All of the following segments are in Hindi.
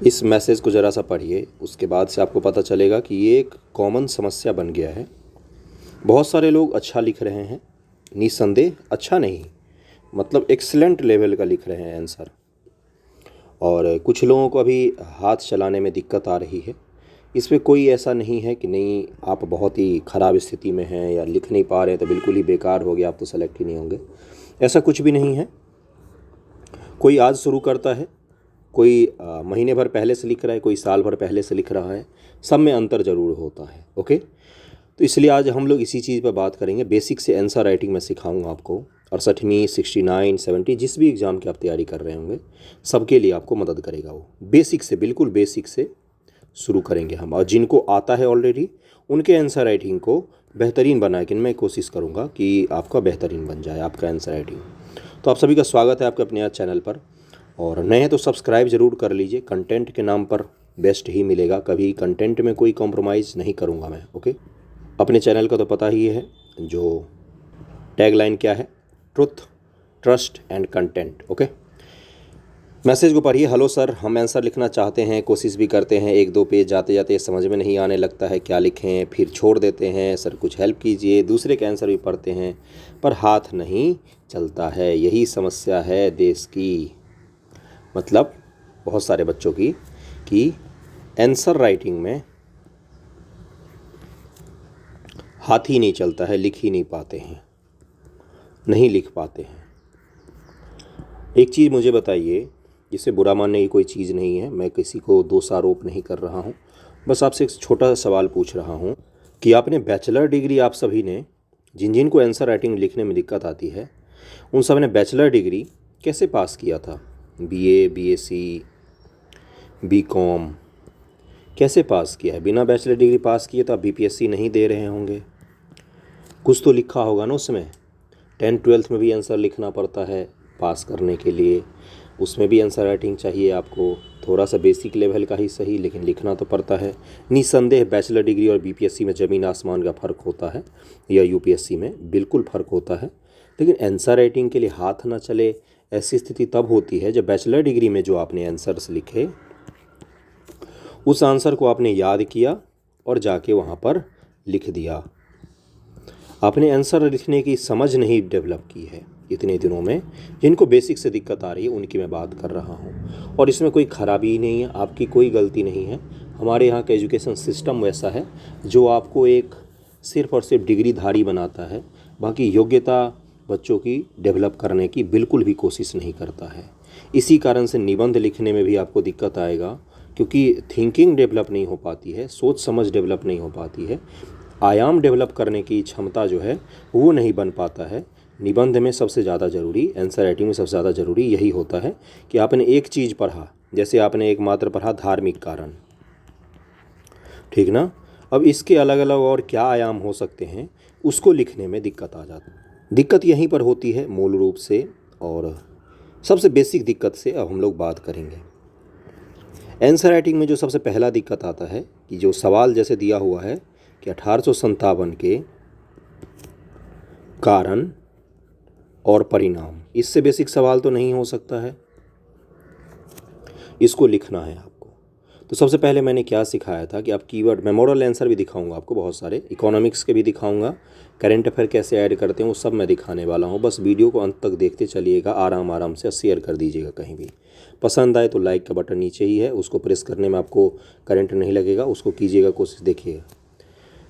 इस मैसेज को ज़रा सा पढ़िए, उसके बाद से आपको पता चलेगा कि ये एक कॉमन समस्या बन गया है। बहुत सारे लोग अच्छा लिख रहे हैं, निस्संदेह अच्छा नहीं, मतलब एक्सीलेंट लेवल का लिख रहे हैं आंसर, और कुछ लोगों को अभी हाथ चलाने में दिक्कत आ रही है। इसमें कोई ऐसा नहीं है कि नहीं आप बहुत ही ख़राब स्थिति में हैं या लिख नहीं पा रहे हैं तो बिल्कुल ही बेकार हो गया, आप तो सेलेक्ट ही नहीं होंगे। ऐसा कुछ भी नहीं है। कोई आज शुरू करता है, कोई महीने भर पहले से लिख रहा है, कोई साल भर पहले से लिख रहा है, सब में अंतर ज़रूर होता है। ओके, तो इसलिए आज हम लोग इसी चीज़ पर बात करेंगे। बेसिक से आंसर राइटिंग में सिखाऊंगा आपको। 68, 69, 70 जिस भी एग्ज़ाम की आप तैयारी कर रहे होंगे सबके लिए आपको मदद करेगा वो। बेसिक से, बिल्कुल बेसिक से शुरू करेंगे हम, और जिनको आता है ऑलरेडी उनके आंसर राइटिंग को बेहतरीन बनाए कि मैं कोशिश करूँगा कि आपका बेहतरीन बन जाए आपका आंसर राइटिंग। तो आप सभी का स्वागत है आपके अपने आज चैनल पर, और नए हैं तो सब्सक्राइब ज़रूर कर लीजिए। कंटेंट के नाम पर बेस्ट ही मिलेगा, कभी कंटेंट में कोई कॉम्प्रोमाइज़ नहीं करूँगा मैं। ओके, अपने चैनल का तो पता ही है जो टैगलाइन क्या है, truth, trust and content. Okay, message को पढ़िए। हेलो सर, हम आंसर लिखना चाहते हैं, कोशिश भी करते हैं, 1-2 पेज जाते जाते समझ में नहीं आने लगता है क्या लिखें, फिर छोड़ देते हैं। सर कुछ हेल्प कीजिए। दूसरे के आंसर भी पढ़ते हैं पर हाथ नहीं चलता है, यही समस्या है देश की, मतलब बहुत सारे बच्चों की, कि आंसर राइटिंग में हाथ ही नहीं चलता है, लिख ही नहीं पाते हैं, नहीं लिख पाते हैं। एक चीज़ मुझे बताइए, जिसे बुरा मानने की कोई चीज़ नहीं है, मैं किसी को दोषारोप नहीं कर रहा हूँ, बस आपसे एक छोटा सा सवाल पूछ रहा हूँ कि आपने बैचलर डिग्री, आप सभी ने, जिन जिन को आंसर राइटिंग लिखने में दिक्कत आती है उन सब ने बैचलर डिग्री कैसे पास किया था? बीए, बीएससी, बीकॉम कैसे पास किया है? बिना बैचलर डिग्री पास किए तो आप बीपीएससी नहीं दे रहे होंगे, कुछ तो लिखा होगा ना उसमें। 10th-12th में भी आंसर लिखना पड़ता है पास करने के लिए, उसमें भी आंसर राइटिंग चाहिए आपको, थोड़ा सा बेसिक लेवल का ही सही, लेकिन लिखना तो पड़ता है। निस्संदेह बैचलर डिग्री और बीपीएससी में ज़मीन आसमान का फ़र्क होता है, या यूपीएससी में बिल्कुल फ़र्क होता है। लेकिन आंसर राइटिंग के लिए हाथ ना चले, ऐसी स्थिति तब होती है जब बैचलर डिग्री में जो आपने आंसर्स लिखे उस आंसर को आपने याद किया और जाके वहाँ पर लिख दिया। आपने आंसर लिखने की समझ नहीं डेवलप की है इतने दिनों में। जिनको बेसिक से दिक्कत आ रही है उनकी मैं बात कर रहा हूँ, और इसमें कोई ख़राबी नहीं है, आपकी कोई गलती नहीं है। हमारे यहाँ का एजुकेशन सिस्टम वैसा है जो आपको एक सिर्फ़ और सिर्फ डिग्रीधारी बनाता है, बाकी योग्यता बच्चों की डेवलप करने की बिल्कुल भी कोशिश नहीं करता है। इसी कारण से निबंध लिखने में भी आपको दिक्कत आएगा, क्योंकि थिंकिंग डेवलप नहीं हो पाती है, सोच समझ डेवलप नहीं हो पाती है, आयाम डेवलप करने की क्षमता जो है वो नहीं बन पाता है। निबंध में सबसे ज़्यादा ज़रूरी, आंसर राइटिंग में सबसे ज़्यादा ज़रूरी यही होता है कि आपने एक चीज़ पढ़ा, जैसे आपने एक मात्र पढ़ा धार्मिक कारण, ठीक ना। अब इसके अलग अलग और क्या आयाम हो सकते हैं, उसको लिखने में दिक्कत आ जाती है। दिक्कत यहीं पर होती है मूल रूप से, और सबसे बेसिक दिक्कत से अब हम लोग बात करेंगे। आंसर राइटिंग में जो सबसे पहला दिक्कत आता है कि जो सवाल जैसे दिया हुआ है कि 1857 के कारण और परिणाम, इससे बेसिक सवाल तो नहीं हो सकता है, इसको लिखना है आपको। तो सबसे पहले मैंने क्या सिखाया था कि आप कीवर्ड, मैं मॉडल आंसर भी दिखाऊंगा आपको, बहुत सारे इकोनॉमिक्स के भी दिखाऊंगा, करंट अफेयर कैसे ऐड करते हैं वो सब मैं दिखाने वाला हूँ। बस वीडियो को अंत तक देखते चलिएगा, आराम आराम से, शेयर कर दीजिएगा। कहीं भी पसंद आए तो लाइक का बटन नीचे ही है, उसको प्रेस करने में आपको करंट नहीं लगेगा, उसको कीजिएगा, कोशिश देखिएगा।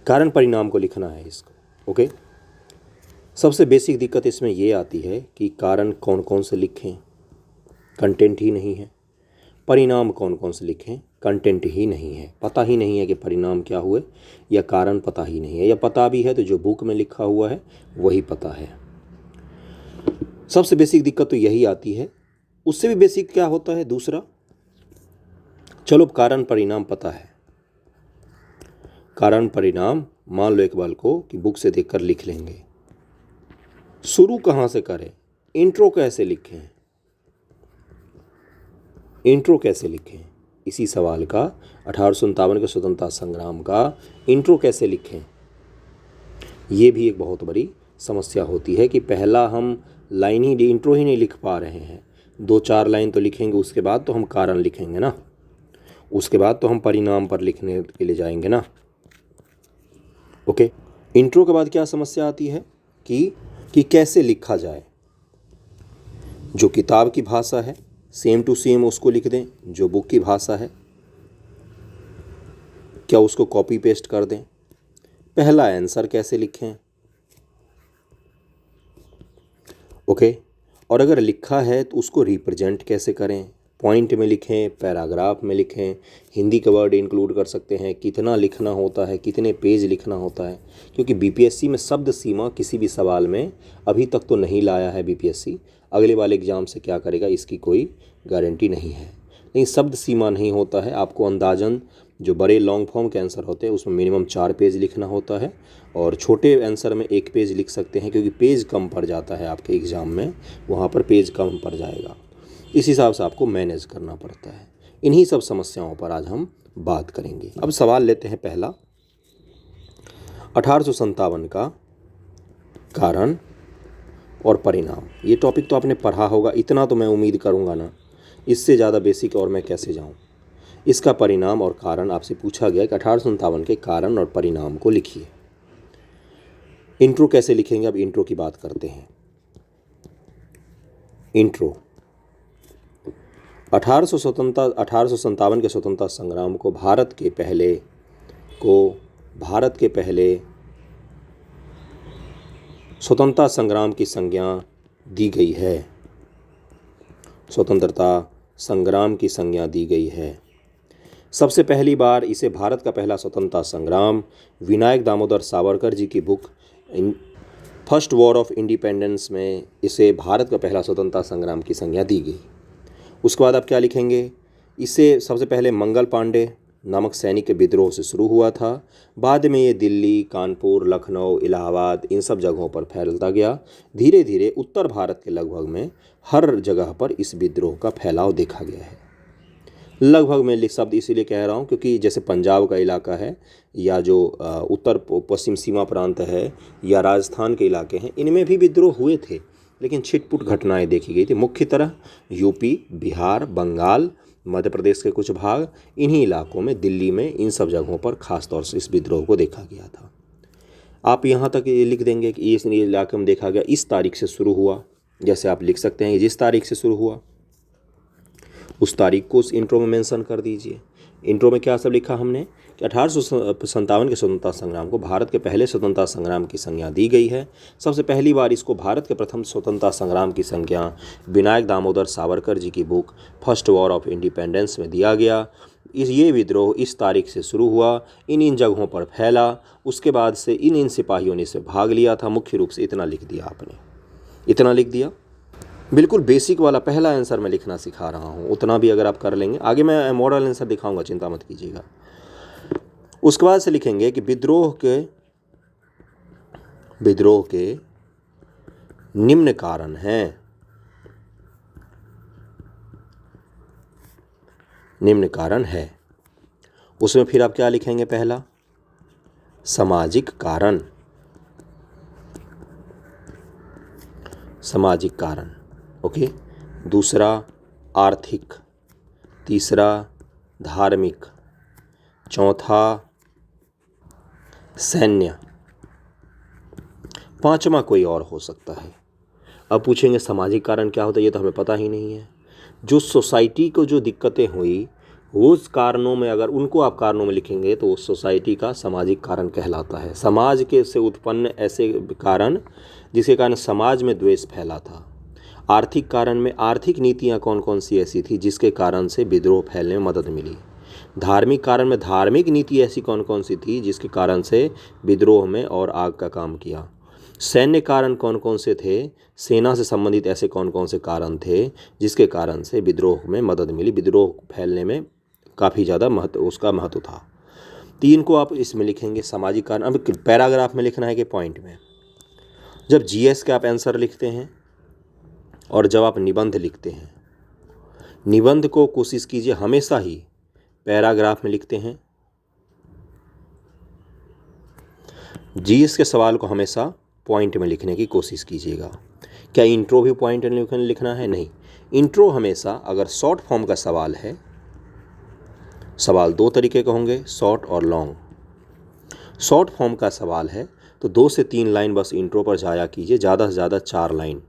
कारण परिणाम को लिखना है इसको। ओके, सबसे बेसिक दिक्कत इसमें ये आती है कि कारण कौन कौन से लिखें, कंटेंट ही नहीं है। परिणाम कौन कौन से लिखें, कंटेंट ही नहीं है, पता ही नहीं है कि परिणाम क्या हुए, या कारण पता ही नहीं है, या पता भी है तो जो बुक में लिखा हुआ है वही पता है। सबसे बेसिक दिक्कत तो यही आती है। उससे भी बेसिक क्या होता है दूसरा, चलो कारण परिणाम पता है, कारण परिणाम मान लो इकबाल को कि बुक से देखकर लिख लेंगे, शुरू कहाँ से करें, इंट्रो कैसे लिखें, इंट्रो कैसे लिखें, इसी सवाल का 1857 के स्वतंत्रता संग्राम का इंट्रो कैसे लिखें, ये भी एक बहुत बड़ी समस्या होती है कि पहला हम लाइन ही, इंट्रो ही नहीं लिख पा रहे हैं, 2-4 लाइन तो लिखेंगे, उसके बाद तो हम कारण लिखेंगे ना। उसके बाद तो हम परिणाम पर लिखने के लिए जाएंगे ना। ओके, इंट्रो के बाद क्या समस्या आती है कि कैसे लिखा जाए। जो किताब की भाषा है सेम टू सेम उसको लिख दें, जो बुक की भाषा है क्या उसको कॉपी पेस्ट कर दें। पहला आंसर कैसे लिखें। ओके, और अगर लिखा है तो उसको रिप्रेजेंट कैसे करें, पॉइंट में लिखें, पैराग्राफ में लिखें, हिंदी के वर्ड इंक्लूड कर सकते हैं, कितना लिखना होता है, कितने पेज लिखना होता है। क्योंकि बीपीएससी में शब्द सीमा किसी भी सवाल में अभी तक तो नहीं लाया है बीपीएससी, अगले वाले एग्ज़ाम से क्या करेगा इसकी कोई गारंटी नहीं है। लेकिन शब्द सीमा नहीं होता है, आपको अंदाजन जो बड़े लॉन्ग फॉर्म के आंसर होते हैं उसमें मिनिमम 4 पेज लिखना होता है, और छोटे आंसर में 1 पेज लिख सकते हैं, क्योंकि पेज कम पड़ जाता है आपके एग्ज़ाम में, वहाँ पर पेज कम पड़ जाएगा। इस हिसाब से आपको मैनेज करना पड़ता है। इन्हीं सब समस्याओं पर आज हम बात करेंगे। अब सवाल लेते हैं पहला, 1857 का कारण और परिणाम। ये टॉपिक तो आपने पढ़ा होगा, इतना तो मैं उम्मीद करूँगा ना, इससे ज़्यादा बेसिक और मैं कैसे जाऊँ। इसका परिणाम और कारण आपसे पूछा गया कि 1857 के कारण और परिणाम को लिखिए। इंट्रो कैसे लिखेंगे, अब इंट्रो की बात करते हैं। इंट्रो 1857 के स्वतंत्रता संग्राम को भारत के पहले स्वतंत्रता संग्राम की संज्ञा दी गई है। स्वतंत्रता संग्राम की संज्ञा दी गई है। सबसे पहली बार इसे भारत का पहला स्वतंत्रता संग्राम विनायक दामोदर सावरकर जी की book first war of independence में इसे भारत का पहला स्वतंत्रता संग्राम की संज्ञा दी गई। उसके बाद आप क्या लिखेंगे, इसे सबसे पहले मंगल पांडे नामक सैनिक के विद्रोह से शुरू हुआ था। बाद में ये दिल्ली, कानपुर, लखनऊ, इलाहाबाद इन सब जगहों पर फैलता गया। धीरे धीरे उत्तर भारत के लगभग में हर जगह पर इस विद्रोह का फैलाव देखा गया है। लगभग मैं शब्द इसीलिए कह रहा हूँ क्योंकि जैसे पंजाब का इलाका है, या जो उत्तर पश्चिम सीमा प्रांत है, या राजस्थान के इलाके हैं, इनमें भी विद्रोह हुए थे, लेकिन छिटपुट घटनाएं देखी गई थी। मुख्यतः यूपी, बिहार, बंगाल, मध्य प्रदेश के कुछ भाग, इन्हीं इलाकों में, दिल्ली में, इन सब जगहों पर खास तौर से इस विद्रोह को देखा गया था। आप यहाँ तक ये लिख देंगे कि इस इलाके में देखा गया, इस तारीख से शुरू हुआ। जैसे आप लिख सकते हैं जिस तारीख से शुरू हुआ उस तारीख को उस इंट्रो में मेंशन कर दीजिए। इंट्रो में क्या सब लिखा हमने कि 1857 के स्वतंत्रता संग्राम को भारत के पहले स्वतंत्रता संग्राम की संज्ञा दी गई है। सबसे पहली बार इसको भारत के प्रथम स्वतंत्रता संग्राम की संज्ञा विनायक दामोदर सावरकर जी की book first war of independence में दिया गया। ये विद्रोह इस तारीख से शुरू हुआ, इन जगहों पर फैला, उसके बाद से इन सिपाहियों ने इसे भाग लिया था। मुख्य रूप से इतना लिख दिया आपने, इतना लिख दिया। बिल्कुल बेसिक वाला पहला आंसर मैं लिखना सिखा रहा हूँ, उतना भी अगर आप कर लेंगे, आगे मैं मॉडल आंसर दिखाऊंगा, चिंता मत कीजिएगा। उसके बाद से लिखेंगे कि विद्रोह के निम्न कारण हैं। निम्न कारण है। उसमें फिर आप क्या लिखेंगे, पहला सामाजिक कारण, सामाजिक कारण, ओके। दूसरा आर्थिक, तीसरा धार्मिक, चौथा सैन्य, पांचवा कोई और हो सकता है। अब पूछेंगे सामाजिक कारण क्या होता है, ये तो हमें पता ही नहीं है। जो सोसाइटी को जो दिक्कतें हुई वो उस कारणों में, अगर उनको आप कारणों में लिखेंगे तो उस सोसाइटी का सामाजिक कारण कहलाता है। समाज के से उत्पन्न ऐसे कारण जिसके कारण समाज में द्वेष फैला था। आर्थिक कारण में आर्थिक नीतियाँ कौन कौन सी ऐसी थी जिसके कारण से विद्रोह फैलने में मदद मिली। धार्मिक कारण में धार्मिक नीति ऐसी कौन कौन सी थी जिसके कारण से विद्रोह में और आग का काम किया। सैन्य कारण कौन कौन से थे, सेना से संबंधित ऐसे कौन कौन से कारण थे जिसके कारण से विद्रोह में मदद मिली, विद्रोह फैलने में काफ़ी ज़्यादा उसका महत्व था। तीन को आप इसमें लिखेंगे सामाजिक कारण। अब पैराग्राफ में लिखना है कि पॉइंट में। जब जीएस के आप आंसर लिखते हैं और जब आप निबंध लिखते हैं, निबंध को कोशिश कीजिए हमेशा ही पैराग्राफ में लिखते हैं। जीएस के सवाल को हमेशा पॉइंट में लिखने की कोशिश कीजिएगा। क्या इंट्रो भी पॉइंट में लिखना है? नहीं, इंट्रो हमेशा अगर शॉर्ट फॉर्म का सवाल है, सवाल दो तरीके के होंगे, शॉर्ट और लॉन्ग। शॉर्ट फॉर्म का सवाल है तो 2 से 3 लाइन बस इंट्रो पर जाया कीजिए, ज़्यादा से ज़्यादा 4 लाइन,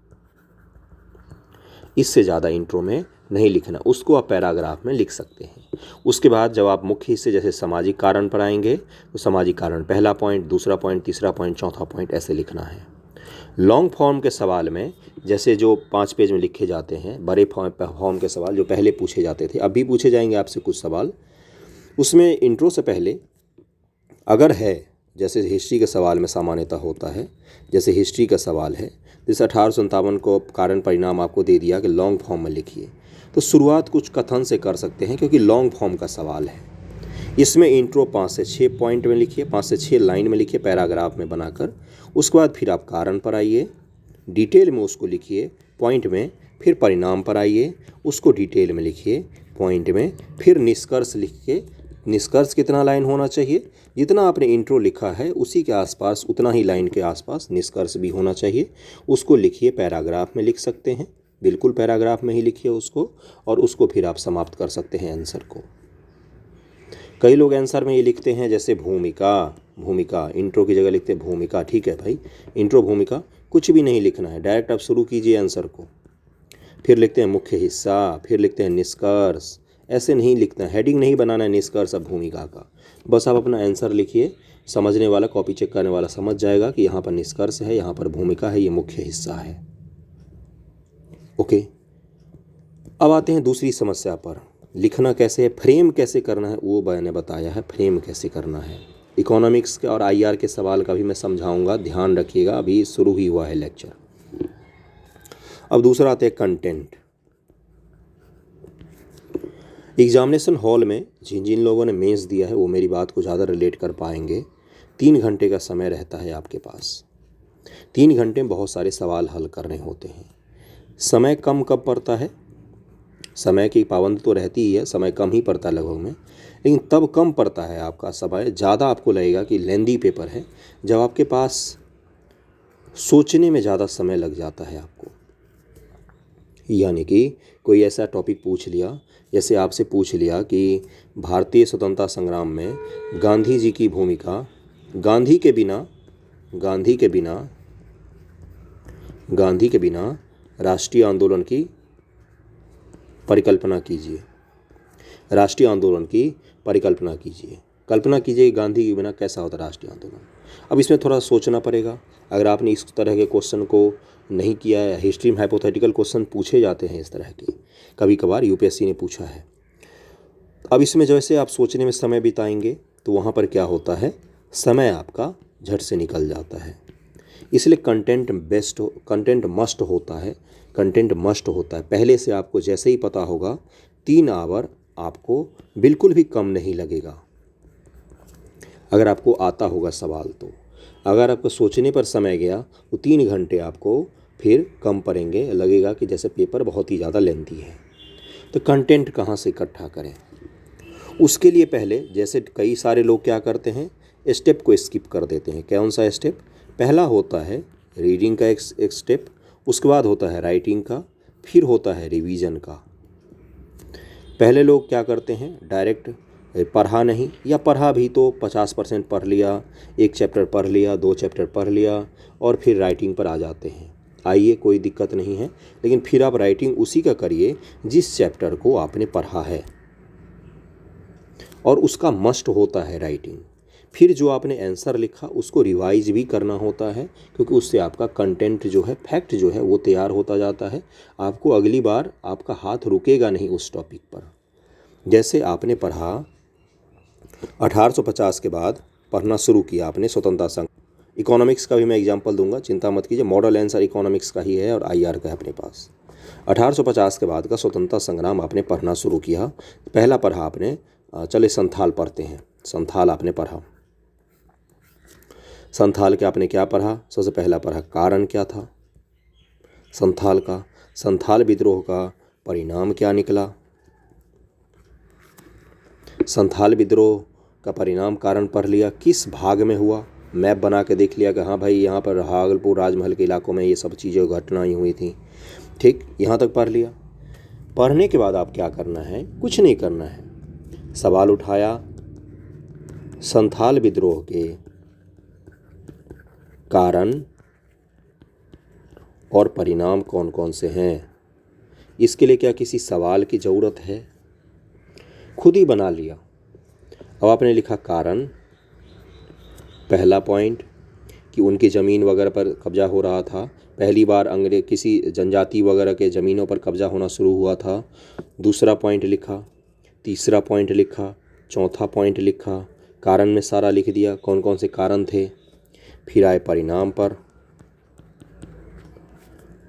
इससे ज़्यादा इंट्रो में नहीं लिखना, उसको आप पैराग्राफ में लिख सकते हैं। उसके बाद जब आप मुख्य हिस्से जैसे सामाजिक कारण पर आएंगे तो सामाजिक कारण पहला पॉइंट, दूसरा पॉइंट, तीसरा पॉइंट, चौथा पॉइंट, ऐसे लिखना है। लॉन्ग फॉर्म के सवाल में जैसे जो 5 पेज में लिखे जाते हैं, बड़े फॉर्म के सवाल जो पहले पूछे जाते थे, अब भी पूछे जाएंगे आपसे कुछ सवाल, उसमें इंट्रो से पहले अगर है, जैसे हिस्ट्री के सवाल में सामान्यतः होता है, जैसे हिस्ट्री का सवाल है, जैसे 1857 को कारण परिणाम आपको दे दिया कि लॉन्ग फॉर्म में लिखिए, तो शुरुआत कुछ कथन से कर सकते हैं क्योंकि लॉन्ग फॉर्म का सवाल है। इसमें इंट्रो 5 से 6 पॉइंट में लिखिए, 5 से 6 लाइन में लिखिए पैराग्राफ में बनाकर। उसके बाद फिर आप कारण पर आइए, डिटेल में उसको लिखिए पॉइंट में, फिर परिणाम पर आइए, उसको डिटेल में लिखिए पॉइंट में, फिर निष्कर्ष लिख के, निष्कर्ष कितना लाइन होना चाहिए, जितना आपने इंट्रो लिखा है उसी के आसपास, उतना ही लाइन के आसपास निष्कर्ष भी होना चाहिए, उसको लिखिए। पैराग्राफ में लिख सकते हैं, बिल्कुल पैराग्राफ में ही लिखिए उसको, और उसको फिर आप समाप्त कर सकते हैं आंसर को। कई लोग आंसर में ये लिखते हैं जैसे भूमिका, भूमिका इंट्रो की जगह लिखते हैं भूमिका। ठीक है भाई, इंट्रो भूमिका कुछ भी नहीं लिखना है, डायरेक्ट आप शुरू कीजिए आंसर को, फिर लिखते हैं मुख्य हिस्सा, फिर लिखते हैं निष्कर्ष। ऐसे नहीं लिखना, हेडिंग नहीं बनाना है निष्कर्ष अब भूमिका का, बस आप अपना आंसर लिखिए, समझने वाला, कॉपी चेक करने वाला समझ जाएगा कि यहाँ पर निष्कर्ष है, यहाँ पर भूमिका है, ये मुख्य हिस्सा है। ओके, अब आते हैं दूसरी समस्या पर। लिखना कैसे है, फ्रेम कैसे करना है वो मैंने बताया है, फ्रेम कैसे करना है। इकोनॉमिक्स के और आईआर के सवाल का भी मैं समझाऊंगा, ध्यान रखिएगा, अभी शुरू ही हुआ है लेक्चर। अब दूसरा आते हैं कंटेंट। एग्जामिनेशन हॉल में जिन जिन लोगों ने मेंस दिया है वो मेरी बात को ज़्यादा रिलेट कर पाएंगे। 3 घंटे का समय रहता है आपके पास, 3 घंटे में बहुत सारे सवाल हल करने होते हैं। समय कम कब पड़ता है, समय की पाबंदी तो रहती ही है, समय कम ही पड़ता है लगभग में, लेकिन तब कम पड़ता है आपका समय, ज़्यादा आपको लगेगा कि लेंदी पेपर है, जब आपके पास सोचने में ज़्यादा समय लग जाता है आपको। यानी कि कोई ऐसा टॉपिक पूछ लिया, जैसे आपसे पूछ लिया कि भारतीय स्वतंत्रता संग्राम में गांधी जी की भूमिका, गांधी के बिना राष्ट्रीय आंदोलन की परिकल्पना कीजिए, राष्ट्रीय आंदोलन की परिकल्पना कीजिए, कल्पना कीजिए गांधी के बिना कैसा होता राष्ट्रीय आंदोलन। अब इसमें थोड़ा सोचना पड़ेगा, अगर आपने इस तरह के क्वेश्चन को नहीं किया है, हिस्ट्री में हाइपोथेटिकल क्वेश्चन पूछे जाते हैं इस तरह के, कभी कभार यूपीएससी ने पूछा है। अब इसमें जैसे आप सोचने में समय बिताएंगे तो वहाँ पर क्या होता है, समय आपका झट से निकल जाता है। इसलिए कंटेंट मस्ट होता है, कंटेंट मस्ट होता है। पहले से आपको जैसे ही पता होगा 3 आवर आपको बिल्कुल भी कम नहीं लगेगा, अगर आपको आता होगा सवाल तो। अगर आपको सोचने पर समय गया तो 3 घंटे आपको फिर कम पड़ेंगे, लगेगा कि जैसे पेपर बहुत ही ज़्यादा लेंथी है। तो कंटेंट कहाँ से इकट्ठा करें, उसके लिए पहले जैसे कई सारे लोग क्या करते हैं, स्टेप को स्किप कर देते हैं। कौन सा स्टेप, पहला होता है रीडिंग का एक स्टेप, उसके बाद होता है राइटिंग का, फिर होता है रिवीजन का। पहले लोग क्या करते हैं, डायरेक्ट पढ़ा नहीं, या पढ़ा भी तो 50% पढ़ लिया, 1 चैप्टर पढ़ लिया, 2 चैप्टर पढ़ लिया और फिर राइटिंग पर आ जाते हैं। आइए, कोई दिक्कत नहीं है, लेकिन फिर आप राइटिंग उसी का करिए जिस चैप्टर को आपने पढ़ा है, और उसका मस्ट होता है राइटिंग। फिर जो आपने आंसर लिखा उसको रिवाइज भी करना होता है, क्योंकि उससे आपका कंटेंट जो है, फैक्ट जो है वो तैयार होता जाता है। आपको अगली बार आपका हाथ रुकेगा नहीं उस टॉपिक पर। जैसे आपने पढ़ा 1850 के बाद पढ़ना शुरू किया आपने स्वतंत्रता संग्राम, इकोनॉमिक्स का भी मैं एग्जांपल दूंगा, चिंता मत कीजिए, मॉडल आंसर इकोनॉमिक्स का ही है और आईआर का है अपने पास। 1850 के बाद का स्वतंत्रता संग्राम आपने पढ़ना शुरू किया, पहला पढ़ा आपने, चले संथाल पढ़ते हैं, संथाल आपने पढ़ा। संथाल के आपने क्या पढ़ा, सबसे पहला पढ़ा कारण क्या था संथाल का, संथाल विद्रोह का परिणाम क्या निकला, संथाल विद्रोह का परिणाम कारण पढ़ लिया, किस भाग में हुआ, मैप बना के देख लिया कि हाँ भाई यहाँ पर भागलपुर राजमहल के इलाकों में ये सब चीज़ें घटनाएं हुई थी, ठीक, यहाँ तक पढ़ लिया। पढ़ने के बाद आप क्या करना है, कुछ नहीं करना है, सवाल उठाया संथाल विद्रोह के कारण और परिणाम कौन कौन से हैं। इसके लिए क्या किसी सवाल की ज़रूरत है? खुद ही बना लिया। अब आपने लिखा कारण, पहला पॉइंट कि उनकी ज़मीन वगैरह पर कब्जा हो रहा था, पहली बार अंग्रेज किसी जनजाति वगैरह के ज़मीनों पर कब्जा होना शुरू हुआ था। दूसरा पॉइंट लिखा, तीसरा पॉइंट लिखा, चौथा पॉइंट लिखा, कारण में सारा लिख दिया कौन कौन से कारण थे। फिर आए परिणाम पर,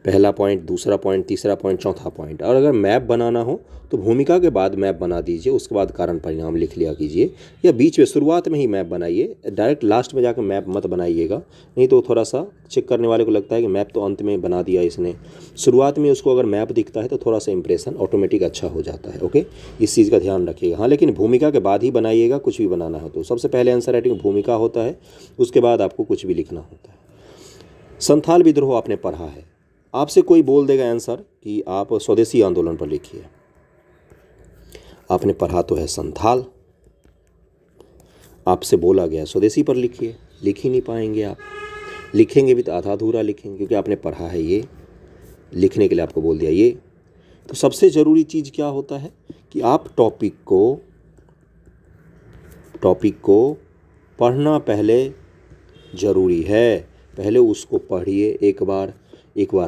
पहला पॉइंट, दूसरा पॉइंट, तीसरा पॉइंट, चौथा पॉइंट। और अगर मैप बनाना हो तो भूमिका के बाद मैप बना दीजिए, उसके बाद कारण परिणाम लिख लिया कीजिए, या बीच में शुरुआत में ही मैप बनाइए, डायरेक्ट लास्ट में जाकर मैप मत बनाइएगा, नहीं तो थोड़ा सा चेक करने वाले को लगता है कि मैप तो अंत में बना दिया इसने। शुरुआत में उसको अगर मैप दिखता है तो थोड़ा सा इंप्रेशन ऑटोमेटिक अच्छा हो जाता है। ओके, इस चीज़ का ध्यान रखिएगा। हाँ, लेकिन भूमिका के बाद ही बनाइएगा कुछ भी बनाना हो तो। सबसे पहले आंसर राइटिंग भूमिका होता है, उसके बाद आपको कुछ भी लिखना होता है। संथाल विद्रोह आपने पढ़ा है, आपसे कोई बोल देगा आंसर कि आप स्वदेशी आंदोलन पर लिखिए। आपने पढ़ा तो है संथाल, आपसे बोला गया स्वदेशी पर लिखिए, लिख ही नहीं पाएंगे आप। लिखेंगे भी तो आधा अधूरा लिखेंगे, क्योंकि आपने पढ़ा है ये, लिखने के लिए आपको बोल दिया ये। तो सबसे ज़रूरी चीज़ क्या होता है कि आप टॉपिक को पढ़ना पहले ज़रूरी है। पहले उसको पढ़िए एक बार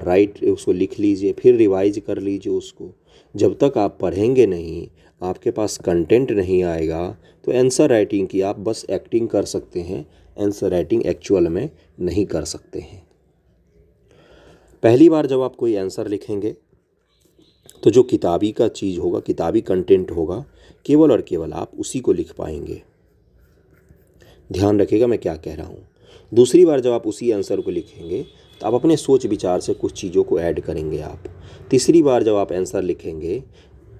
राइट उसको लिख लीजिए, फिर रिवाइज कर लीजिए उसको। जब तक आप पढ़ेंगे नहीं, आपके पास कंटेंट नहीं आएगा, तो आंसर राइटिंग की आप बस एक्टिंग कर सकते हैं, आंसर राइटिंग एक्चुअल में नहीं कर सकते हैं। पहली बार जब आप कोई आंसर लिखेंगे तो जो किताबी का चीज़ होगा, किताबी कंटेंट होगा, केवल और केवल आप उसी को लिख पाएंगे। ध्यान रखिएगा मैं क्या कह रहा हूँ। दूसरी बार जब आप उसी आंसर को लिखेंगे तो आप अपने सोच विचार से कुछ चीज़ों को ऐड करेंगे आप। तीसरी बार जब आप आंसर लिखेंगे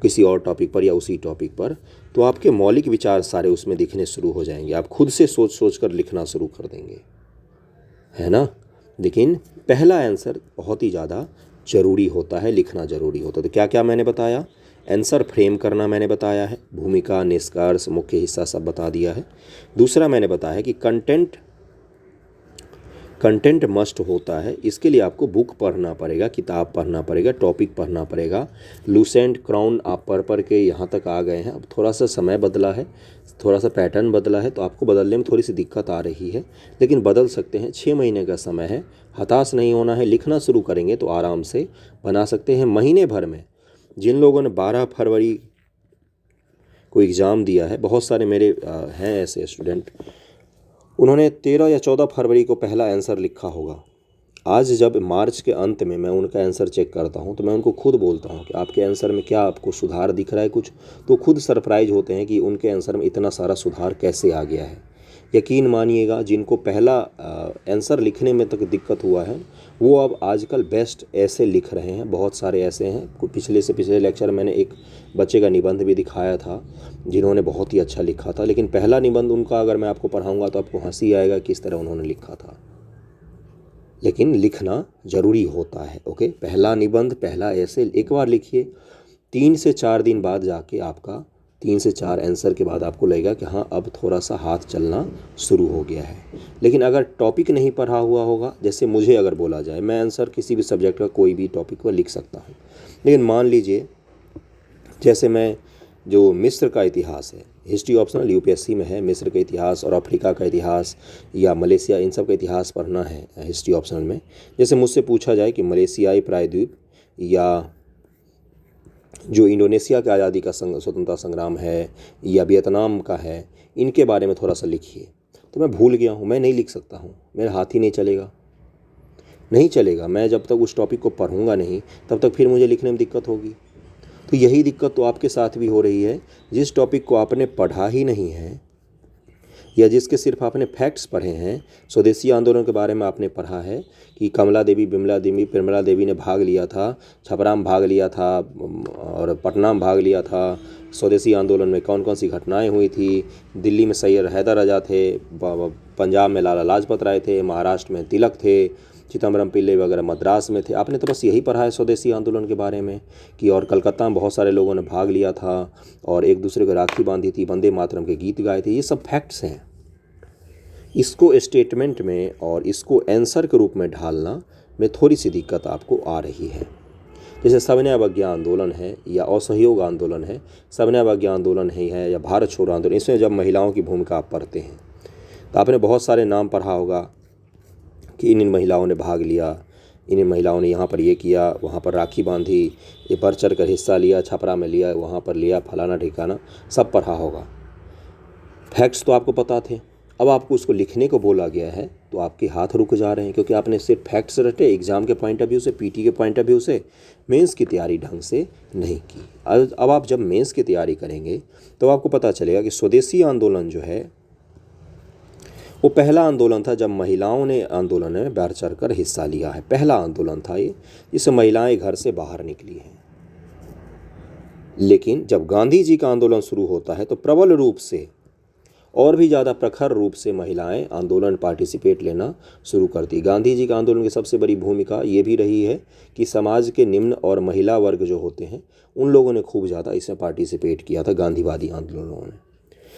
किसी और टॉपिक पर या उसी टॉपिक पर, तो आपके मौलिक विचार सारे उसमें दिखने शुरू हो जाएंगे। आप खुद से सोच कर लिखना शुरू कर देंगे, है ना। लेकिन पहला आंसर बहुत ही ज़्यादा ज़रूरी होता है, लिखना ज़रूरी होता है। तो क्या क्या मैंने बताया? आंसर फ्रेम करना मैंने बताया है, भूमिका, निष्कर्ष, मुख्य हिस्सा सब बता दिया है। दूसरा मैंने बताया है कि कंटेंट मस्ट होता है। इसके लिए आपको बुक पढ़ना पड़ेगा, किताब पढ़ना पड़ेगा, टॉपिक पढ़ना पड़ेगा। लूसेंट, क्राउन आप पढ़ के यहाँ तक आ गए हैं। अब थोड़ा सा समय बदला है, थोड़ा सा पैटर्न बदला है, तो आपको बदलने में थोड़ी सी दिक्कत आ रही है, लेकिन बदल सकते हैं। 6 महीने का समय है, हताश नहीं होना है। लिखना शुरू करेंगे तो आराम से बना सकते हैं। महीने भर में जिन लोगों ने 12 फरवरी को एग्ज़ाम दिया है, बहुत सारे मेरे हैं ऐसे स्टूडेंट, उन्होंने 13 या 14 फरवरी को पहला आंसर लिखा होगा। आज जब मार्च के अंत में मैं उनका आंसर चेक करता हूं तो मैं उनको खुद बोलता हूं कि आपके आंसर में क्या आपको सुधार दिख रहा है कुछ, तो खुद सरप्राइज होते हैं कि उनके आंसर में इतना सारा सुधार कैसे आ गया है। यकीन मानिएगा, जिनको पहला आंसर लिखने में तक दिक्कत हुआ है वो अब आजकल बेस्ट ऐसे लिख रहे हैं। बहुत सारे ऐसे हैं। पिछले लेक्चर मैंने एक बच्चे का निबंध भी दिखाया था जिन्होंने बहुत ही अच्छा लिखा था, लेकिन पहला निबंध उनका अगर मैं आपको पढ़ाऊंगा तो आपको हंसी आएगा किस तरह उन्होंने लिखा था। लेकिन लिखना ज़रूरी होता है। ओके, पहला निबंध, पहला ऐसे एक बार लिखिए, 3 से 4 दिन बाद जाके आपका 3 से 4 आंसर के बाद आपको लगेगा कि हाँ अब थोड़ा सा हाथ चलना शुरू हो गया है। लेकिन अगर टॉपिक नहीं पढ़ा हुआ होगा, जैसे मुझे अगर बोला जाए, मैं आंसर किसी भी सब्जेक्ट का कोई भी टॉपिक पर लिख सकता हूँ, लेकिन मान लीजिए जैसे मैं जो मिस्र का इतिहास है, हिस्ट्री ऑप्शनल यूपीएससी में है, मिस्र का इतिहास और अफ्रीका का इतिहास या मलेशिया, इन सब का इतिहास पढ़ना है हिस्ट्री ऑप्शनल में। जैसे मुझसे पूछा जाए कि मलेशियाई प्रायद्वीप या जो इंडोनेशिया के आज़ादी का स्वतंत्रता संग्राम है या वियतनाम का है, इनके बारे में थोड़ा सा लिखिए, तो मैं भूल गया हूँ, मैं नहीं लिख सकता हूँ, मेरा हाथ ही नहीं चलेगा। मैं जब तक उस टॉपिक को पढ़ूंगा नहीं तब तक फिर मुझे लिखने में दिक्कत होगी। तो यही दिक्कत तो आपके साथ भी हो रही है। जिस टॉपिक को आपने पढ़ा ही नहीं है या जिसके सिर्फ आपने फैक्ट्स पढ़े हैं, स्वदेशी आंदोलन के बारे में आपने पढ़ा है कि कमला देवी, बिमला देवी, प्रेमला देवी ने भाग लिया था, छपरा में भाग लिया था और पटना में भाग लिया था। स्वदेशी आंदोलन में कौन कौन सी घटनाएं हुई थी, दिल्ली में सैयद हैदर राजा थे, पंजाब में लाला लाजपत राय थे, महाराष्ट्र में तिलक थे, चिदम्बरम पिल्ले वगैरह मद्रास में थे। आपने तो बस यही पढ़ा है स्वदेशी आंदोलन के बारे में कि और कलकत्ता में बहुत सारे लोगों ने भाग लिया था और एक दूसरे को राखी बांधी थी, वंदे मातरम के गीत गाए थे। ये सब फैक्ट्स हैं। इसको स्टेटमेंट में और इसको आंसर के रूप में ढालना में थोड़ी सी दिक्कत आपको आ रही है। जैसे सविनय अवज्ञा आंदोलन है या असहयोग आंदोलन है, सविनय अवज्ञा आंदोलन है या भारत छोड़ो आंदोलन, इसमें जब महिलाओं की भूमिका आप पढ़ते हैं तो आपने बहुत सारे नाम पढ़ा होगा कि इन महिलाओं ने भाग लिया, इन महिलाओं ने यहाँ पर ये किया, वहाँ पर राखी बांधी, ये बढ़ चढ़ कर हिस्सा लिया, छपरा में लिया, वहाँ पर लिया, फलाना ठिकाना, सब पढ़ा होगा। फैक्ट्स तो आपको पता थे। अब आपको उसको लिखने को बोला गया है तो आपके हाथ रुक जा रहे हैं, क्योंकि आपने सिर्फ फैक्ट्स रटे, एग्ज़ाम के पॉइंट ऑफ व्यू से, पीटी के पॉइंट ऑफ व्यू से, मेंस की तैयारी ढंग से नहीं की। अब आप जब मेंस की तैयारी करेंगे तो आपको पता चलेगा कि स्वदेशी आंदोलन जो है वो पहला आंदोलन था जब महिलाओं ने आंदोलन में बढ़ चढ़ कर हिस्सा लिया है। पहला आंदोलन था ये, जिससे महिलाएं घर से बाहर निकली हैं। लेकिन जब गांधी जी का आंदोलन शुरू होता है तो प्रबल रूप से और भी ज़्यादा प्रखर रूप से महिलाएं आंदोलन पार्टिसिपेट लेना शुरू करती। गांधी जी का आंदोलन की सबसे बड़ी भूमिका ये भी रही है कि समाज के निम्न और महिला वर्ग जो होते हैं उन लोगों ने खूब ज़्यादा इसमें पार्टिसिपेट किया था, गांधीवादी आंदोलनों में।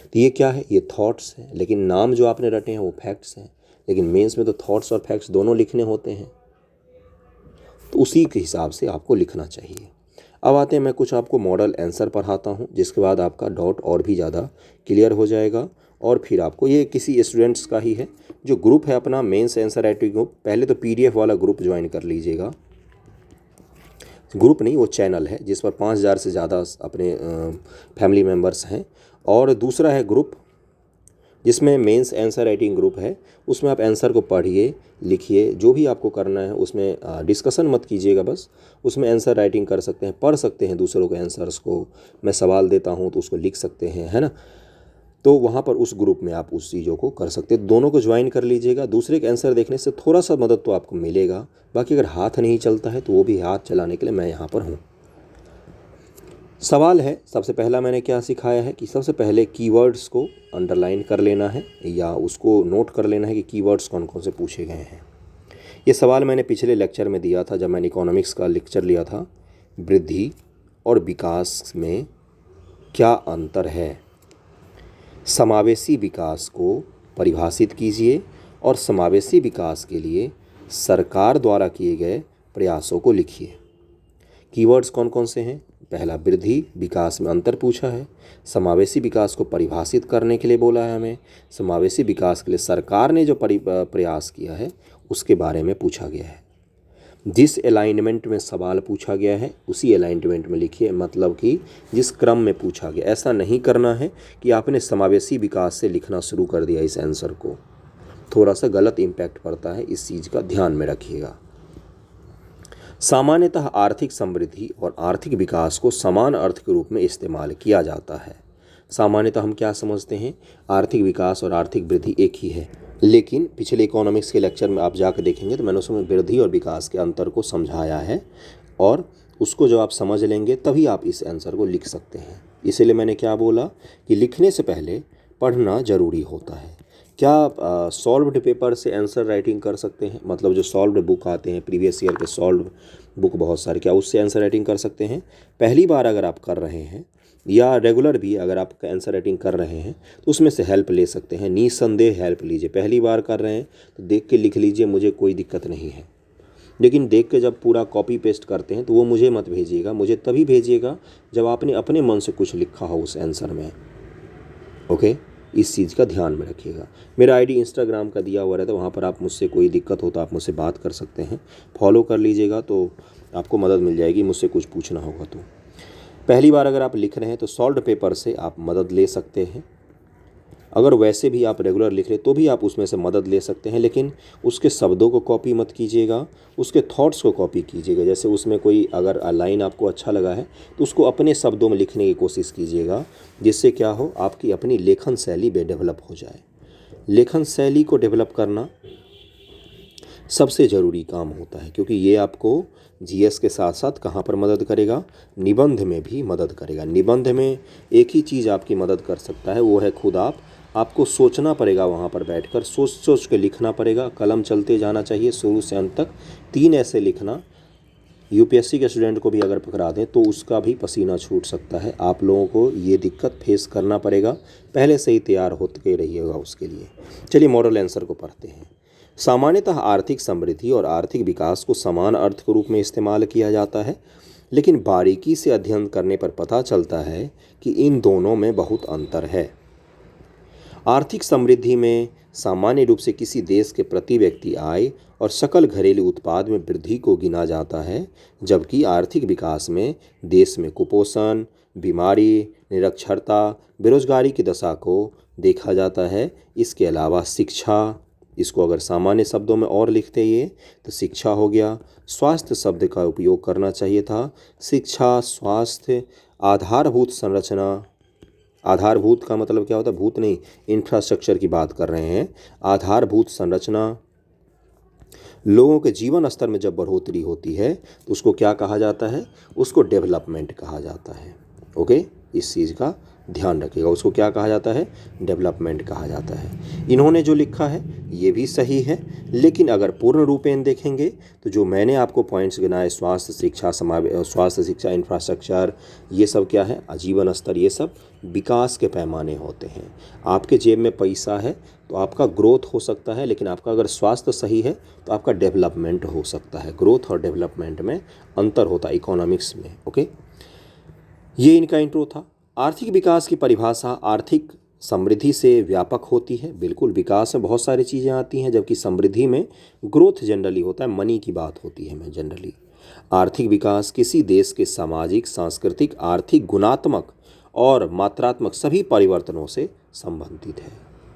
तो ये क्या है? ये थॉट्स हैं, लेकिन नाम जो आपने रटे हैं वो फैक्ट्स हैं। लेकिन मेंस में तो थॉट्स और फैक्ट्स दोनों लिखने होते हैं, तो उसी के हिसाब से आपको लिखना चाहिए। अब आते हैं, मैं कुछ आपको मॉडल आंसर पढ़ाता हूँ, जिसके बाद आपका डाउट और भी ज़्यादा क्लियर हो जाएगा। और फिर आपको, ये किसी स्टूडेंट्स का ही है जो ग्रुप है अपना मेंस आंसर राइटिंग ग्रुप, पहले तो पीडीएफ वाला ग्रुप ज्वाइन कर लीजिएगा। ग्रुप नहीं, वो चैनल है जिस पर 5000 से ज़्यादा अपने फैमिली मेम्बर्स हैं। और दूसरा है ग्रुप जिसमें मेंस आंसर राइटिंग ग्रुप है, उसमें आप आंसर को पढ़िए, लिखिए, जो भी आपको करना है उसमें डिस्कशन मत कीजिएगा, बस उसमें आंसर राइटिंग कर सकते हैं, पढ़ सकते हैं दूसरों के आंसर्स को। मैं सवाल देता हूं तो उसको लिख सकते हैं, है ना। तो वहाँ पर उस ग्रुप में आप उस चीज़ों को कर सकते हैं। दोनों को ज्वाइन कर लीजिएगा। दूसरे के आंसर देखने से थोड़ा सा मदद तो आपको मिलेगा। बाकी अगर हाथ नहीं चलता है तो वो भी हाथ चलाने के लिए मैं यहाँ पर हूँ। सवाल है, सबसे पहला मैंने क्या सिखाया है कि सबसे पहले कीवर्ड्स को अंडरलाइन कर लेना है या उसको नोट कर लेना है कि कीवर्ड्स कौन कौन से पूछे गए हैं। ये सवाल मैंने पिछले लेक्चर में दिया था जब मैंने इकोनॉमिक्स का लेक्चर लिया था। वृद्धि और विकास में क्या अंतर है? समावेशी विकास को परिभाषित कीजिए और समावेशी विकास के लिए सरकार द्वारा किए गए प्रयासों को लिखिए। कीवर्ड्स कौन कौन से हैं? पहला, वृद्धि, विकास में अंतर पूछा है। समावेशी विकास को परिभाषित करने के लिए बोला है हमें। समावेशी विकास के लिए सरकार ने जो प्रयास किया है उसके बारे में पूछा गया है। जिस अलाइनमेंट में सवाल पूछा गया है उसी अलाइनमेंट में लिखिए, मतलब कि जिस क्रम में पूछा गया। ऐसा नहीं करना है कि आपने समावेशी विकास से लिखना शुरू कर दिया इस आंसर को, थोड़ा सा गलत इम्पैक्ट पड़ता है, इस चीज़ का ध्यान में रखिएगा। सामान्यतः आर्थिक समृद्धि और आर्थिक विकास को समान अर्थ के रूप में इस्तेमाल किया जाता है। सामान्यतः हम क्या समझते हैं? आर्थिक विकास और आर्थिक वृद्धि एक ही है, लेकिन पिछले इकोनॉमिक्स के लेक्चर में आप जाकर देखेंगे तो मैंने उसमें वृद्धि और विकास के अंतर को समझाया है, और उसको जब आप समझ लेंगे तभी आप इस आंसर को लिख सकते हैं। इसीलिए मैंने क्या बोला कि लिखने से पहले पढ़ना ज़रूरी होता है। क्या सॉल्व्ड पेपर से आंसर राइटिंग कर सकते हैं? मतलब जो सॉल्व्ड बुक आते हैं, प्रीवियस ईयर के सॉल्व्ड बुक बहुत सारे, क्या उससे आंसर राइटिंग कर सकते हैं? पहली बार अगर आप कर रहे हैं या रेगुलर भी अगर आप आंसर राइटिंग कर रहे हैं तो उसमें से हेल्प ले सकते हैं। निसंदेह हेल्प लीजिए। पहली बार कर रहे हैं तो देख के लिख लीजिए, मुझे कोई दिक्कत नहीं है। लेकिन देख के जब पूरा कॉपी पेस्ट करते हैं तो वो मुझे मत भेजिएगा, मुझे तभी भेजिएगा जब आपने अपने मन से कुछ लिखा हो उस आंसर में। ओके, इस चीज़ का ध्यान में रखिएगा। मेरा आईडी इंस्टाग्राम का दिया हुआ रहता है, वहाँ पर आप मुझसे कोई दिक्कत हो तो आप मुझसे बात कर सकते हैं। फॉलो कर लीजिएगा तो आपको मदद मिल जाएगी, मुझसे कुछ पूछना होगा तो। पहली बार अगर आप लिख रहे हैं तो सॉल्व्ड पेपर से आप मदद ले सकते हैं। अगर वैसे भी आप रेगुलर लिख रहे तो भी आप उसमें से मदद ले सकते हैं, लेकिन उसके शब्दों को कॉपी मत कीजिएगा, उसके थॉट्स को कॉपी कीजिएगा। जैसे उसमें कोई अगर लाइन आपको अच्छा लगा है तो उसको अपने शब्दों में लिखने की कोशिश कीजिएगा, जिससे क्या हो, आपकी अपनी लेखन शैली डेवलप हो जाए। लेखन शैली को डेवलप करना सबसे ज़रूरी काम होता है, क्योंकि ये आपको जीएस के साथ साथ कहाँ पर मदद करेगा? निबंध में भी मदद करेगा। निबंध में एक ही चीज़ आपकी मदद कर सकता है, वो है खुद आप आपको सोचना पड़ेगा, वहाँ पर बैठकर सोच सोच के लिखना पड़ेगा, कलम चलते जाना चाहिए शुरू से अंत तक। 3 ऐसे लिखना, यूपीएससी के स्टूडेंट को भी अगर पकड़ा दें तो उसका भी पसीना छूट सकता है। आप लोगों को ये दिक्कत फेस करना पड़ेगा, पहले से ही तैयार होते रहिएगा उसके लिए। चलिए मॉडल आंसर को पढ़ते हैं। सामान्यतः आर्थिक समृद्धि और आर्थिक विकास को समान अर्थ के रूप में इस्तेमाल किया जाता है, लेकिन बारीकी से अध्ययन करने पर पता चलता है कि इन दोनों में बहुत अंतर है। आर्थिक समृद्धि में सामान्य रूप से किसी देश के प्रति व्यक्ति आय और सकल घरेलू उत्पाद में वृद्धि को गिना जाता है, जबकि आर्थिक विकास में देश में कुपोषण, बीमारी, निरक्षरता, बेरोजगारी की दशा को देखा जाता है। इसके अलावा शिक्षा, इसको अगर सामान्य शब्दों में और लिखते ये तो शिक्षा हो गया। स्वास्थ्य शब्द का उपयोग करना चाहिए था। शिक्षा, स्वास्थ्य, आधारभूत संरचना, आधारभूत का मतलब क्या होता है, भूत नहीं, इंफ्रास्ट्रक्चर की बात कर रहे हैं। आधारभूत संरचना, लोगों के जीवन स्तर में जब बढ़ोतरी होती है तो उसको क्या कहा जाता है, उसको डेवलपमेंट कहा जाता है। ओके, इस चीज़ का ध्यान रखिएगा, उसको क्या कहा जाता है, डेवलपमेंट कहा जाता है। इन्होंने जो लिखा है ये भी सही है, लेकिन अगर पूर्ण रूपेण देखेंगे तो जो मैंने आपको पॉइंट्स गिनाए, स्वास्थ्य शिक्षा, इंफ्रास्ट्रक्चर, ये सब क्या है, आजीवन स्तर, ये सब विकास के पैमाने होते हैं। आपके जेब में पैसा है तो आपका ग्रोथ हो सकता है, लेकिन आपका अगर स्वास्थ्य सही है तो आपका डेवलपमेंट हो सकता है। ग्रोथ और डेवलपमेंट में अंतर होता है इकोनॉमिक्स में। ओके, ये इनका इंट्रो था। आर्थिक विकास की परिभाषा आर्थिक समृद्धि से व्यापक होती है। बिल्कुल, विकास में बहुत सारी चीज़ें आती हैं, जबकि समृद्धि में ग्रोथ जनरली होता है, मनी की बात होती है में जनरली। आर्थिक विकास किसी देश के सामाजिक, सांस्कृतिक, आर्थिक, गुणात्मक और मात्रात्मक सभी परिवर्तनों से संबंधित है।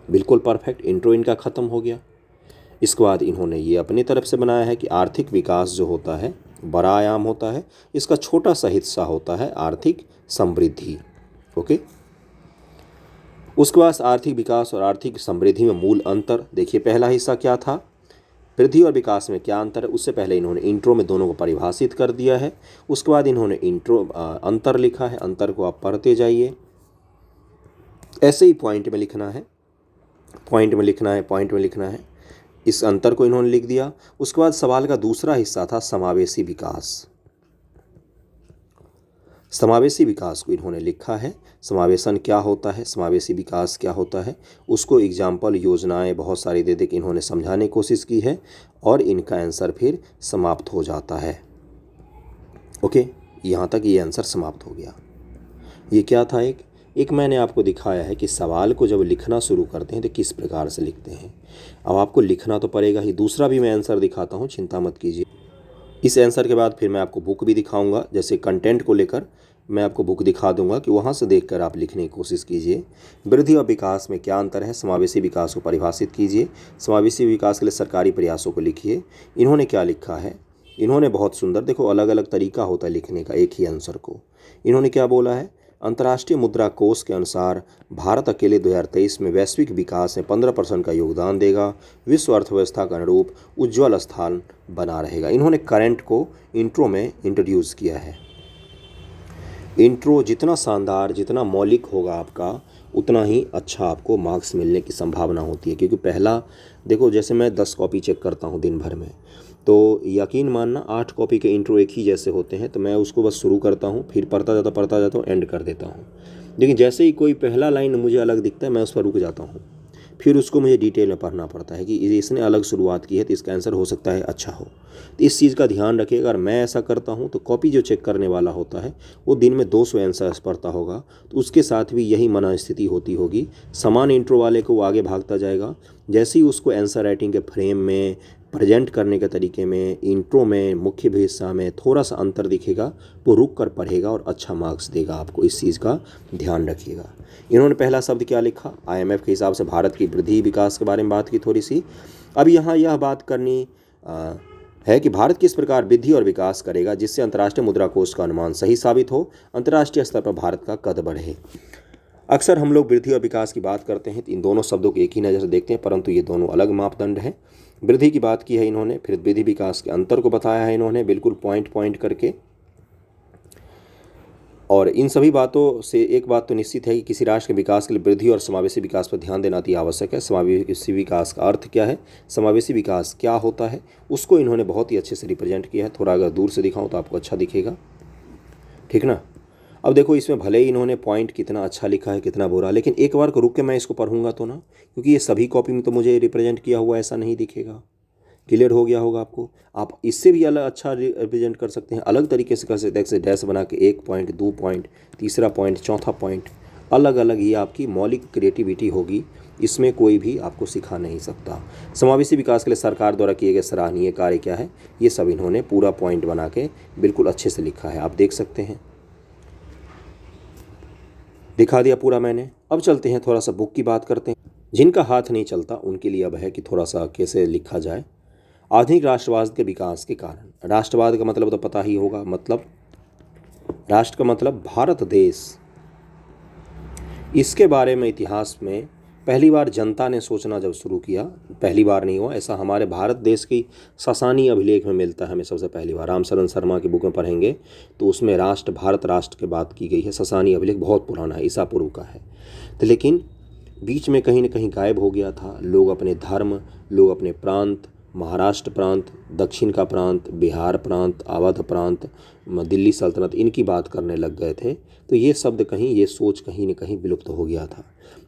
बिल्कुल परफेक्ट, इंट्रो इनका ख़त्म हो गया। इसके बाद इन्होंने ये अपनी तरफ से बनाया है कि आर्थिक विकास जो होता है बड़ा आयाम होता है, इसका छोटा सा हिस्सा होता है आर्थिक समृद्धि। ओके, उसके बाद आर्थिक विकास और आर्थिक समृद्धि में मूल अंतर देखिए। पहला हिस्सा क्या था, वृद्धि और विकास में क्या अंतर है, उससे पहले इन्होंने इंट्रो में दोनों को परिभाषित कर दिया है। उसके बाद इन्होंने अंतर लिखा है, अंतर को आप पढ़ते जाइए। ऐसे ही पॉइंट में लिखना है, पॉइंट में लिखना है, पॉइंट में लिखना है। इस अंतर को इन्होंने लिख दिया। उसके बाद सवाल का दूसरा हिस्सा था समावेशी विकास। समावेशी विकास को इन्होंने लिखा है, समावेशन क्या होता है, समावेशी विकास क्या होता है, उसको एग्जाम्पल, योजनाएं बहुत सारी दे के इन्होंने समझाने की कोशिश की है, और इनका आंसर फिर समाप्त हो जाता है। ओके, यहाँ तक ये आंसर समाप्त हो गया। ये क्या था, एक मैंने आपको दिखाया है कि सवाल को जब लिखना शुरू करते हैं तो किस प्रकार से लिखते हैं। अब आपको लिखना तो पड़ेगा ही, दूसरा भी मैं आंसर दिखाता हूँ, चिंता मत कीजिए। इस आंसर के बाद फिर मैं आपको बुक भी दिखाऊंगा, जैसे कंटेंट को लेकर मैं आपको बुक दिखा दूंगा कि वहाँ से देखकर आप लिखने की कोशिश कीजिए। वृद्धि और विकास में क्या अंतर है, समावेशी विकास को परिभाषित कीजिए, समावेशी विकास के लिए सरकारी प्रयासों को लिखिए। इन्होंने क्या लिखा है, इन्होंने बहुत सुंदर, देखो अलग अलग तरीका होता है लिखने का एक ही आंसर को। इन्होंने क्या बोला है, अंतर्राष्ट्रीय मुद्रा कोष के अनुसार भारत अकेले 2023 में वैश्विक विकास में 15% का योगदान देगा, विश्व अर्थव्यवस्था का अनुरूप उज्ज्वल स्थान बना रहेगा। इन्होंने करंट को इंट्रो में इंट्रोड्यूस किया है। इंट्रो जितना शानदार, जितना मौलिक होगा आपका, उतना ही अच्छा आपको मार्क्स मिलने की संभावना होती है। क्योंकि पहला देखो, जैसे मैं 10 कॉपी चेक करता हूँ दिन भर में, तो यकीन मानना 8 कॉपी के इंट्रो एक ही जैसे होते हैं, तो मैं उसको बस शुरू करता हूँ, फिर पढ़ता जाता हूँ, एंड कर देता हूँ। लेकिन जैसे ही कोई पहला लाइन मुझे अलग दिखता है, मैं उस पर रुक जाता हूँ, फिर उसको मुझे डिटेल में पढ़ना पड़ता है कि इसने अलग शुरुआत की है तो इसका आंसर हो सकता है अच्छा हो। तो इस चीज़ का ध्यान रखिए। अगर मैं ऐसा करता हूँ तो कॉपी जो चेक करने वाला होता है वो दिन में 200 आंसर्स पढ़ता होगा, तो उसके साथ भी यही मनस्थिति होती होगी। समान इंट्रो वाले को वो आगे भागता जाएगा, जैसे ही उसको आंसर राइटिंग के फ्रेम में, प्रेजेंट करने के तरीके में, इंट्रो में, मुख्य हिस्सा में थोड़ा सा अंतर दिखेगा, वो रुक कर पढ़ेगा और अच्छा मार्क्स देगा आपको। इस चीज़ का ध्यान रखिएगा। इन्होंने पहला शब्द क्या लिखा, आईएमएफ के हिसाब से भारत की वृद्धि विकास के बारे में बात की थोड़ी सी। अब यहाँ यह बात करनी है कि भारत किस प्रकार वृद्धि और विकास करेगा जिससे अंतर्राष्ट्रीय मुद्रा कोष का अनुमान सही साबित हो, अंतर्राष्ट्रीय स्तर पर भारत का कद बढ़े। अक्सर हम लोग वृद्धि और विकास की बात करते हैं तो इन दोनों शब्दों को एक ही नज़र से देखते हैं, परंतु ये दोनों अलग मापदंड हैं। वृद्धि की बात की है इन्होंने, फिर वृद्धि विकास के अंतर को बताया है इन्होंने, बिल्कुल पॉइंट करके। और इन सभी बातों से एक बात तो निश्चित है कि किसी राष्ट्र के विकास के लिए वृद्धि और समावेशी विकास पर ध्यान देना अति आवश्यक है। समावेशी विकास का अर्थ क्या है, समावेशी विकास क्या होता है, उसको इन्होंने बहुत ही अच्छे से रिप्रेजेंट किया है। थोड़ा अगर दूर से दिखाऊं तो आपको अच्छा दिखेगा, ठीक ना। अब देखो इसमें भले ही इन्होंने पॉइंट कितना अच्छा लिखा है कितना बुरा, लेकिन एक बार को रुक के मैं इसको पढ़ूंगा तो ना, क्योंकि ये सभी कॉपी में तो मुझे रिप्रेजेंट किया हुआ ऐसा नहीं दिखेगा। क्लियर हो गया होगा आपको। आप इससे भी अलग अच्छा रिप्रेजेंट कर सकते हैं, अलग तरीके से कर सकते हैं, जैसे डैश बना के 1 पॉइंट 2 पॉइंट तीसरा पॉइंट चौथा पॉइंट, अलग अलग ही आपकी मौलिक क्रिएटिविटी होगी। इसमें कोई भी आपको सिखा नहीं सकता। समावेशी विकास के लिए सरकार द्वारा किए गए सराहनीय कार्य क्या है, ये सब इन्होंने पूरा पॉइंट बना के बिल्कुल अच्छे से लिखा है, आप देख सकते हैं। दिखा दिया पूरा मैंने। अब चलते हैं थोड़ा सा बुक की बात करते हैं। जिनका हाथ नहीं चलता उनके लिए अब है कि थोड़ा सा कैसे लिखा जाए। आधुनिक राष्ट्रवाद के विकास के कारण। राष्ट्रवाद का मतलब तो पता ही होगा, मतलब राष्ट्र का मतलब भारत देश। इसके बारे में इतिहास में पहली बार जनता ने सोचना जब शुरू किया, पहली बार नहीं हुआ ऐसा, हमारे भारत देश की सासानी अभिलेख में मिलता है हमें सबसे पहली बार। रामशरण शर्मा की बुक में पढ़ेंगे तो उसमें राष्ट्र भारत राष्ट्र की बात की गई है। सासानी अभिलेख बहुत पुराना है, ईसा पूर्व का है। तो लेकिन बीच में कहीं ना कहीं गायब हो गया था। लोग अपने धर्म, लोग अपने प्रांत, महाराष्ट्र प्रांत, दक्षिण का प्रांत, बिहार प्रांत, अवध प्रांत, दिल्ली सल्तनत, इनकी बात करने लग गए थे। तो ये शब्द कहीं, ये सोच कहीं न कहीं विलुप्त हो गया था।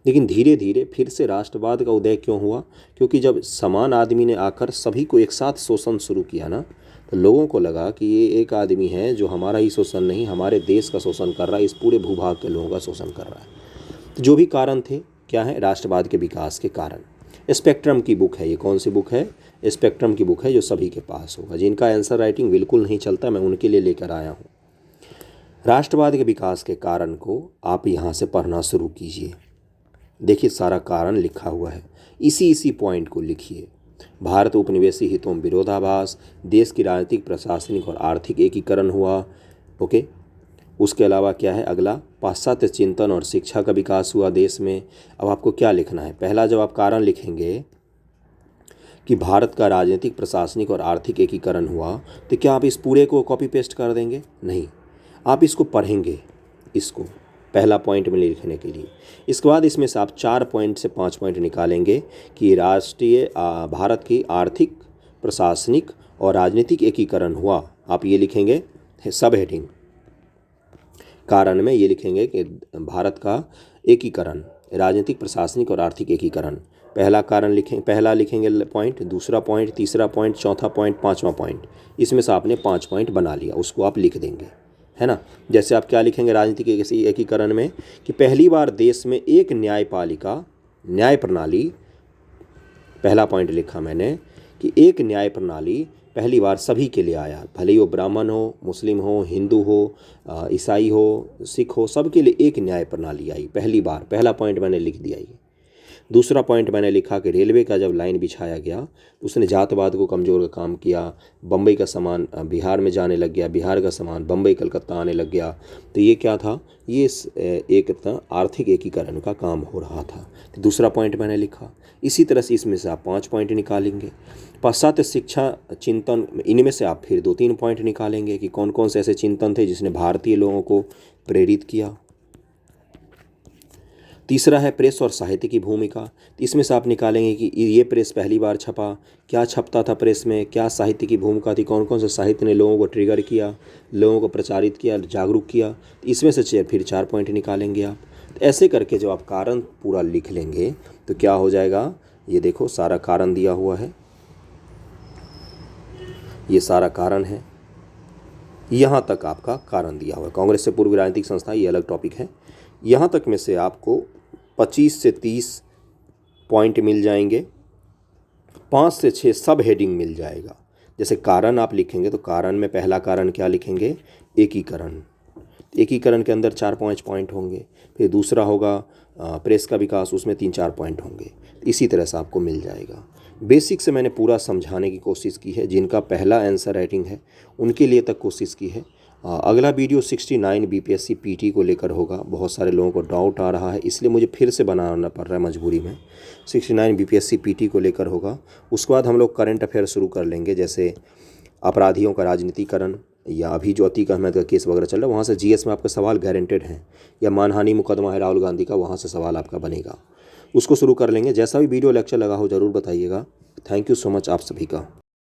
लेकिन धीरे धीरे फिर से राष्ट्रवाद का उदय क्यों हुआ, क्योंकि जब समान आदमी ने आकर सभी को एक साथ शोषण शुरू किया ना, तो लोगों को लगा कि ये एक आदमी है जो हमारा ही शोषण नहीं, हमारे देश का शोषण कर रहा है, इस पूरे भूभाग के लोगों का शोषण कर रहा है। तो जो भी कारण थे, क्या है, राष्ट्रवाद के विकास के कारण। स्पेक्ट्रम की बुक है ये। कौन सी बुक है? स्पेक्ट्रम की बुक है, जो सभी के पास होगा। जिनका आंसर राइटिंग बिल्कुल नहीं चलता, मैं उनके लिए लेकर आया हूँ। राष्ट्रवाद के विकास के कारण को आप यहाँ से पढ़ना शुरू कीजिए। देखिए सारा कारण लिखा हुआ है, इसी पॉइंट को लिखिए। भारत उपनिवेशी हितों में विरोधाभास, देश की राजनीतिक, प्रशासनिक और आर्थिक एकीकरण हुआ। ओके, उसके अलावा क्या है अगला, पाश्चात्य चिंतन और शिक्षा का विकास हुआ देश में। अब आपको क्या लिखना है, पहला जब आप कारण लिखेंगे कि भारत का राजनीतिक, प्रशासनिक और आर्थिक एकीकरण हुआ, तो क्या आप इस पूरे को कॉपी पेस्ट कर देंगे? नहीं, आप इसको पढ़ेंगे, इसको पहला पॉइंट में लिखने के लिए। इसके बाद इसमें से आप 4 पॉइंट से 5 पॉइंट निकालेंगे कि राष्ट्रीय भारत की आर्थिक, प्रशासनिक और राजनीतिक एकीकरण हुआ। आप ये लिखेंगे सब हेडिंग, कारण में ये लिखेंगे कि भारत का एकीकरण, राजनीतिक, प्रशासनिक और आर्थिक एकीकरण। पहला कारण लिखें, पहला लिखेंगे पॉइंट, दूसरा पॉइंट, तीसरा पॉइंट, चौथा पॉइंट, पांचवा पॉइंट। इसमें से आपने 5 पॉइंट बना लिया, उसको आप लिख देंगे, है ना। जैसे आप क्या लिखेंगे राजनीतिक एकीकरण में, कि पहली बार देश में एक न्यायपालिका, न्याय प्रणाली, पहला पॉइंट लिखा मैंने कि एक न्याय प्रणाली पहली बार सभी के लिए आया, भले ही वो ब्राह्मण हो, मुस्लिम हो, हिंदू हो, ईसाई हो, सिख हो, सबके लिए एक न्याय प्रणाली आई पहली बार। पहला पॉइंट मैंने लिख दिया ये। दूसरा पॉइंट मैंने लिखा कि रेलवे का जब लाइन बिछाया गया तो उसने जातवाद को कमज़ोर का काम किया। बम्बई का सामान बिहार में जाने लग गया, बिहार का सामान बम्बई कलकत्ता आने लग गया। तो ये क्या था, ये एक आर्थिक एकीकरण का काम हो रहा था। तो दूसरा पॉइंट मैंने लिखा। इसी तरह से इसमें से आप 5 पॉइंट निकालेंगे। पाश्चात्य शिक्षा चिंतन, इनमें से आप फिर 2-3 पॉइंट निकालेंगे कि कौन कौन से ऐसे चिंतन थे जिसने भारतीय लोगों को प्रेरित किया। तीसरा है प्रेस और साहित्य की भूमिका। इसमें से आप निकालेंगे कि ये प्रेस पहली बार छपा, क्या छपता था प्रेस में, क्या साहित्य की भूमिका थी, कौन कौन से साहित्य ने लोगों को ट्रिगर किया, लोगों को प्रचारित किया, जागरूक किया। इसमें से फिर 4 पॉइंट निकालेंगे आप। तो ऐसे करके जब आप कारण पूरा लिख लेंगे तो क्या हो जाएगा, ये देखो सारा कारण दिया हुआ है, ये सारा कारण है, यहाँ तक आपका कारण दिया हुआ है। कांग्रेस से पूर्व राजनीतिक संस्था, ये अलग टॉपिक है। यहाँ तक में से आपको 25 से 30 पॉइंट मिल जाएंगे, 5 से 6 सब हेडिंग मिल जाएगा। जैसे कारण आप लिखेंगे तो कारण में पहला कारण क्या लिखेंगे, एकीकरण। एकीकरण के अंदर 4-5 पॉइंट होंगे। फिर दूसरा होगा प्रेस का विकास, उसमें 3-4 पॉइंट होंगे। इसी तरह से आपको मिल जाएगा। बेसिक से मैंने पूरा समझाने की कोशिश की है। जिनका पहला आंसर राइटिंग है उनके लिए तक कोशिश की है। अगला वीडियो 69 बीपीएससी पीटी को लेकर होगा। बहुत सारे लोगों को डाउट आ रहा है, इसलिए मुझे फिर से बनाना पड़ रहा है मजबूरी में। 69 बीपीएससी पीटी को लेकर होगा। उसके बाद हम लोग करंट अफेयर शुरू कर लेंगे, जैसे अपराधियों का राजनीतिकरण, या अभी जो अतीक अहमद का केस वगैरह चल रहा है वहाँ से जीएस में आपका सवाल गारंटेड है, या मानहानि मुकदमा है राहुल गांधी का, वहाँ से सवाल आपका बनेगा। उसको शुरू कर लेंगे। जैसा भी वीडियो लेक्चर लगा हो ज़रूर बताइएगा। थैंक यू सो मच आप सभी का।